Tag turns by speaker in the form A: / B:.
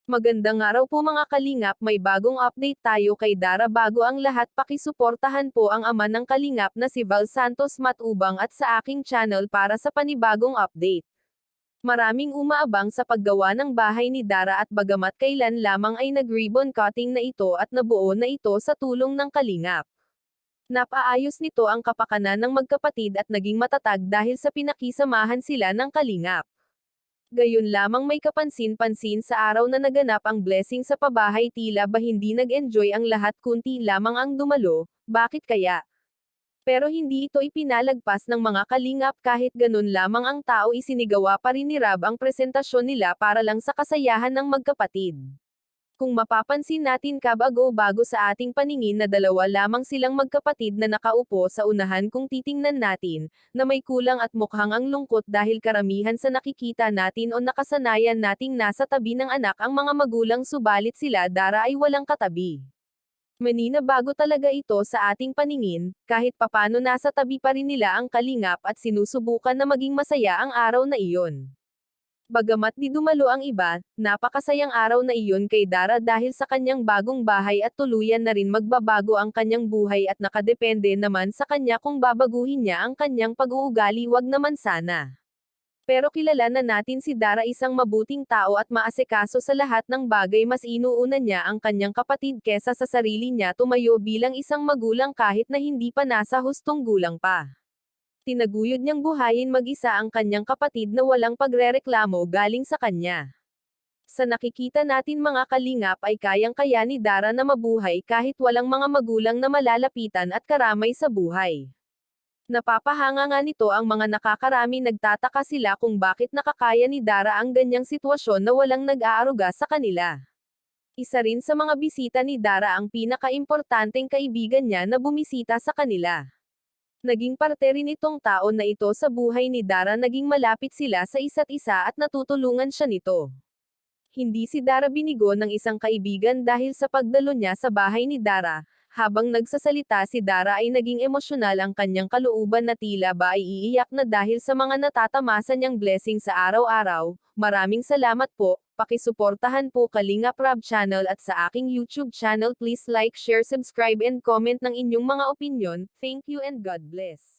A: Magandang araw po mga kalingap, may bagong update tayo kay Dara. Bago ang lahat, pakisuportahan po ang ama ng kalingap na si Val Santos Matubang at sa aking channel para sa panibagong update. Maraming umaabang sa paggawa ng bahay ni Dara at bagamat kailan lamang ay nag-ribbon cutting na ito at nabuo na ito sa tulong ng kalingap. Napaayos nito ang kapakanan ng magkapatid at naging matatag dahil sa pinakisamahan sila ng kalingap. Gayon lamang may kapansin-pansin sa araw na naganap ang blessing sa pabahay, tila ba hindi nag-enjoy ang lahat, kunti lamang ang dumalo, bakit kaya? Pero hindi ito ipinalagpas ng mga kalingap, kahit ganun lamang ang tao isinigawa pa rin ni Rab ang presentasyon nila para lang sa kasayahan ng magkapatid. Kung mapapansin natin kabago-bago sa ating paningin na dalawa lamang silang magkapatid na nakaupo sa unahan, kung titingnan natin, na may kulang at mukhang ang lungkot dahil karamihan sa nakikita natin o nakasanayan nating nasa tabi ng anak ang mga magulang, subalit sila Dara ay walang katabi. Maninabago talaga ito sa ating paningin, kahit papano nasa tabi pa rin nila ang kalingap at sinusubukan na maging masaya ang araw na iyon. Bagamat di dumalo ang iba, napakasayang araw na iyon kay Dara dahil sa kanyang bagong bahay at tuluyan na rin magbabago ang kanyang buhay at nakadepende naman sa kanya kung babaguhin niya ang kanyang pag-uugali, wag naman sana. Pero kilala na natin si Dara, isang mabuting tao at maasikaso sa lahat ng bagay, mas inuuna niya ang kanyang kapatid kesa sa sarili niya, tumayo bilang isang magulang kahit na hindi pa nasa hustong gulang pa. Tinaguyod niyang buhayin mag-isa ang kanyang kapatid na walang pagrereklamo galing sa kanya. Sa nakikita natin mga kalingap ay kayang-kaya ni Dara na mabuhay kahit walang mga magulang na malalapitan at karamay sa buhay. Napapahanga nga nito ang mga nakakarami, nagtataka sila kung bakit nakakaya ni Dara ang ganyang sitwasyon na walang nag-aaruga sa kanila. Isa rin sa mga bisita ni Dara ang pinaka-importanteng kaibigan niya na bumisita sa kanila. Naging parte rin itong tao na ito sa buhay ni Dara, naging malapit sila sa isa't isa at natutulungan siya nito. Hindi si Dara binigo ng isang kaibigan dahil sa pagdalo niya sa bahay ni Dara. Habang nagsasalita si Dara ay naging emosyonal ang kanyang kalooban na tila ba ay iiyak na dahil sa mga natatamasa niyang blessing sa araw-araw. Maraming salamat po, pakisuportahan po Kalingap Rab channel at sa aking YouTube channel. Please like, share, subscribe and comment ng inyong mga opinyon. Thank you and God bless.